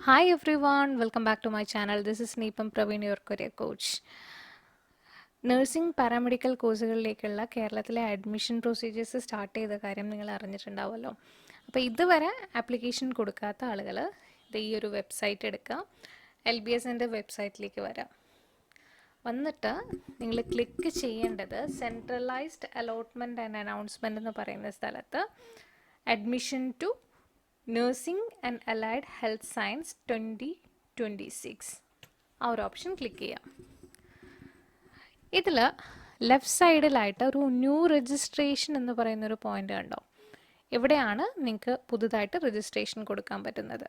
Hi everyone, welcome back to my channel. This is Neepam Praveen, your career coach. Nursing paramedical കോഴ്സുകളിലേക്കുള്ള കേരളത്തിലെ admission procedures start ചെയ്ത കാര്യം നിങ്ങൾ അറിഞ്ഞിട്ടുണ്ടാവുമല്ലോ. അപ്പോൾ ഇതുവരെ ആപ്ലിക്കേഷൻ കൊടുക്കാത്ത ആളുകൾ ഇത് ഈ ഒരു വെബ്സൈറ്റ് എടുക്കുക, LBSൻ്റെ വെബ്സൈറ്റിലേക്ക് വരാം. വന്നിട്ട് നിങ്ങൾ ക്ലിക്ക് ചെയ്യേണ്ടത് സെൻട്രലൈസ്ഡ് അലോട്ട്മെൻറ്റ് ആൻഡ് അനൗൺസ്മെൻറ്റ് എന്ന് പറയുന്ന സ്ഥലത്ത് admission to nursing and allied health science 2026 ആ ഒരു ഓപ്ഷൻ ക്ലിക്ക് ചെയ്യാം. ഇതിൽ ലെഫ്റ്റ് സൈഡിലായിട്ട് ഒരു ന്യൂ രജിസ്ട്രേഷൻ എന്ന് പറയുന്നൊരു പോയിൻ്റ് കണ്ടോ. ഇവിടെയാണ് നിങ്ങൾക്ക് പുതുതായിട്ട് രജിസ്ട്രേഷൻ കൊടുക്കാൻ പറ്റുന്നത്.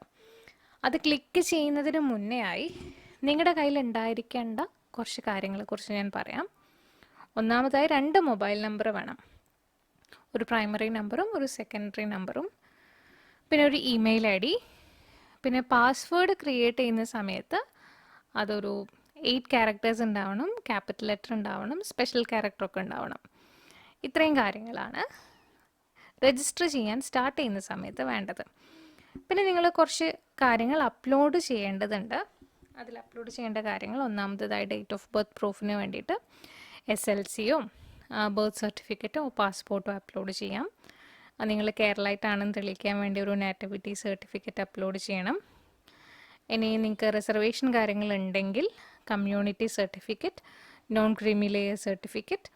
അത് ക്ലിക്ക് ചെയ്യുന്നതിന് മുന്നേ ആയി നിങ്ങളുടെ കയ്യിൽ ഉണ്ടായിരിക്കേണ്ട കുറച്ച് കാര്യങ്ങളെക്കുറിച്ച് ഞാൻ പറയാം. ഒന്നാമതായി 2 മൊബൈൽ നമ്പർ വേണം. ഒരു പ്രൈമറി നമ്പറും ഒരു സെക്കൻഡറി നമ്പറും, പിന്നെ ഒരു ഇമെയിൽ ID, പിന്നെ പാസ്വേഡ് ക്രിയേറ്റ് ചെയ്യുന്ന സമയത്ത് അതൊരു 8 ക്യാരക്ടേഴ്സ് ഉണ്ടാവണം, ക്യാപിറ്റൽ ലെറ്റർ ഉണ്ടാവണം, സ്പെഷ്യൽ ക്യാരക്ടറൊക്കെ ഉണ്ടാവണം. ഇത്രയും കാര്യങ്ങളാണ് രജിസ്റ്റർ ചെയ്യാൻ സ്റ്റാർട്ട് ചെയ്യുന്ന സമയത്ത് വേണ്ടത്. പിന്നെ നിങ്ങൾ കുറച്ച് കാര്യങ്ങൾ അപ്ലോഡ് ചെയ്യേണ്ടതുണ്ട്. അതിൽ അപ്ലോഡ് ചെയ്യേണ്ട കാര്യങ്ങൾ ഒന്നാമത്തേതായി ഡേറ്റ് ഓഫ് ബർത്ത് പ്രൂഫിന് വേണ്ടിയിട്ട് SLCയോ ബർത്ത് സർട്ടിഫിക്കറ്റോ പാസ്പോർട്ടോ അപ്ലോഡ് ചെയ്യാം. നിങ്ങൾ കേരളമായിട്ടാണെന്ന് തെളിയിക്കാൻ വേണ്ടി ഒരു നാറ്റിവിറ്റി സർട്ടിഫിക്കറ്റ് അപ്ലോഡ് ചെയ്യണം. ഇനി നിങ്ങൾക്ക് റിസർവേഷൻ കാര്യങ്ങളുണ്ടെങ്കിൽ community certificate, non creamy layer certificate,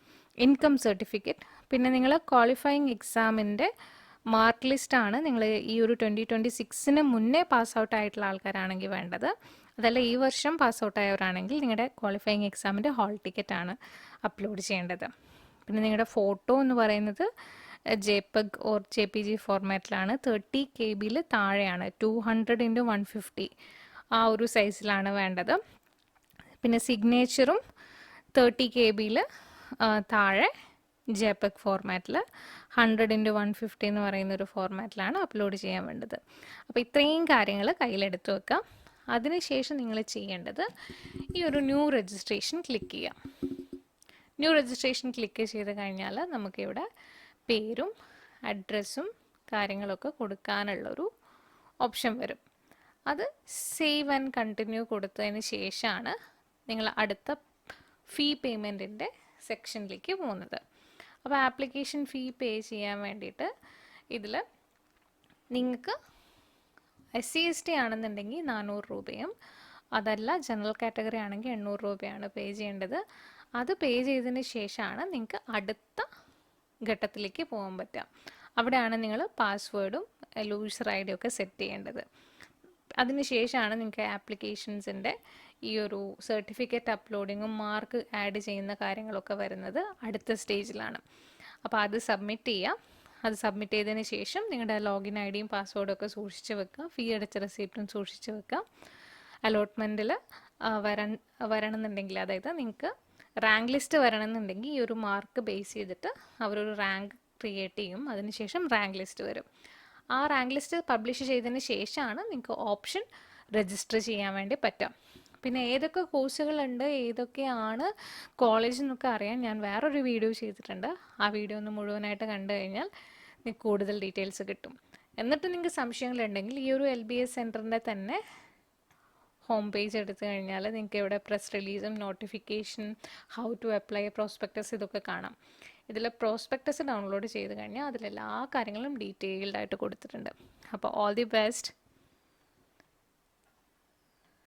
income certificate, പിന്നെ നിങ്ങൾ ക്വാളിഫയിങ് എക്സാമിൻ്റെ മാർക്ക് ലിസ്റ്റാണ് നിങ്ങൾ ഈ ഒരു 2026 മുന്നേ പാസ് ഔട്ട് ആയിട്ടുള്ള ആൾക്കാരാണെങ്കിൽ വേണ്ടത്. അതല്ല ഈ വർഷം പാസ് ഔട്ട് ആയവരാണെങ്കിൽ നിങ്ങളുടെ ക്വാളിഫയിങ് എക്സാമിൻ്റെ ഹാൾ ടിക്കറ്റാണ് അപ്ലോഡ് ചെയ്യേണ്ടത്. പിന്നെ നിങ്ങളുടെ ഫോട്ടോ എന്ന് പറയുന്നത് JPEG ഓർ JPG ഫോർമാറ്റിലാണ്. 30 KB താഴെയാണ്. 200x150 ആ ഒരു സൈസിലാണ് വേണ്ടത്. പിന്നെ സിഗ്നേച്ചറും 30 KB താഴെ JPEG ഫോർമാറ്റിൽ 100x150 എന്ന് പറയുന്നൊരു ഫോർമാറ്റിലാണ് അപ്ലോഡ് ചെയ്യാൻ വേണ്ടത്. അപ്പോൾ ഇത്രയും കാര്യങ്ങൾ കയ്യിലെടുത്ത് വെക്കാം. അതിനുശേഷം നിങ്ങൾ ചെയ്യേണ്ടത് ഈ ഒരു ന്യൂ രജിസ്ട്രേഷൻ ക്ലിക്ക് ചെയ്യാം. ന്യൂ രജിസ്ട്രേഷൻ ക്ലിക്ക് ചെയ്ത് കഴിഞ്ഞാൽ നമുക്കിവിടെ പേരും അഡ്രസ്സും കാര്യങ്ങളൊക്കെ കൊടുക്കാനുള്ളൊരു ഓപ്ഷൻ വരും. അത് സേവ് ആൻഡ് കണ്ടിന്യൂ കൊടുത്തതിന് ശേഷമാണ് നിങ്ങൾ അടുത്ത ഫീ പേയ്മെൻറ്റിൻ്റെ സെക്ഷനിലേക്ക് പോകുന്നത്. അപ്പോൾ ആപ്ലിക്കേഷൻ ഫീ പേ ചെയ്യാൻ വേണ്ടിയിട്ട് ഇതിൽ നിങ്ങൾക്ക് SC/ST ആണെന്നുണ്ടെങ്കിൽ 400 രൂപയും, അതല്ല ജനറൽ കാറ്റഗറി ആണെങ്കിൽ 800 രൂപയാണ് പേ ചെയ്യേണ്ടത്. അത് പേ ചെയ്തതിന് ശേഷമാണ് നിങ്ങൾക്ക് അടുത്ത ഘട്ടത്തിലേക്ക് പോകാൻ പറ്റുക. അവിടെയാണ് നിങ്ങൾ പാസ്വേഡും യൂസർ ID ഒക്കെ സെറ്റ് ചെയ്യേണ്ടത്. അതിനുശേഷമാണ് നിങ്ങൾക്ക് ആപ്ലിക്കേഷൻസിൻ്റെ ഈ ഒരു സർട്ടിഫിക്കറ്റ് അപ്ലോഡിങ്ങും മാർക്ക് ആഡ് ചെയ്യുന്ന കാര്യങ്ങളൊക്കെ വരുന്നത് അടുത്ത സ്റ്റേജിലാണ്. അപ്പോൾ അത് സബ്മിറ്റ് ചെയ്യാം. അത് സബ്മിറ്റ് ചെയ്തതിന് ശേഷം നിങ്ങളുടെ ലോഗിൻ IDയും പാസ്വേഡും ഒക്കെ സൂക്ഷിച്ച് വെക്കുക. ഫീ അടച്ച റെസിപ്റ്റും സൂക്ഷിച്ച് വെക്കുക. അലോട്ട്മെൻറ്റിൽ വരണമെന്നുണ്ടെങ്കിൽ, അതായത് നിങ്ങൾക്ക് റാങ്ക് ലിസ്റ്റ് വരണമെന്നുണ്ടെങ്കിൽ ഈ ഒരു മാർക്ക് ബേസ് ചെയ്തിട്ട് അവരൊരു റാങ്ക് ക്രിയേറ്റ് ചെയ്യും. അതിനുശേഷം റാങ്ക് ലിസ്റ്റ് വരും. ആ റാങ്ക് ലിസ്റ്റ് പബ്ലിഷ് ചെയ്തതിന് ശേഷമാണ് നിങ്ങൾക്ക് ഓപ്ഷൻ രജിസ്റ്റർ ചെയ്യാൻ വേണ്ടി പറ്റുക. പിന്നെ ഏതൊക്കെ കോഴ്സുകളുണ്ട്, ഏതൊക്കെയാണ് കോളേജ് എന്നൊക്കെ അറിയാൻ ഞാൻ വേറൊരു വീഡിയോ ചെയ്തിട്ടുണ്ട്. ആ വീഡിയോ ഒന്ന് മുഴുവനായിട്ട് കണ്ടു കഴിഞ്ഞാൽ നിങ്ങൾക്ക് കൂടുതൽ ഡീറ്റെയിൽസ് കിട്ടും. എന്നിട്ട് നിങ്ങൾക്ക് സംശയങ്ങളുണ്ടെങ്കിൽ ഈ ഒരു LBS സെൻറ്ററിൻ്റെ തന്നെ ഹോം പേജ് എടുത്തു കഴിഞ്ഞാൽ നിങ്ങൾക്ക് ഇവിടെ പ്രസ് റിലീസും notification, how to apply, prospectus ഇതൊക്കെ കാണാം. ഇതിൽ പ്രോസ്പെക്ടസ് ഡൗൺലോഡ് ചെയ്ത് കഴിഞ്ഞാൽ അതിലെല്ലാ കാര്യങ്ങളും ഡീറ്റെയിൽഡ് ആയിട്ട് കൊടുത്തിട്ടുണ്ട്. അപ്പോൾ ഓൾ ദി ബെസ്റ്റ്.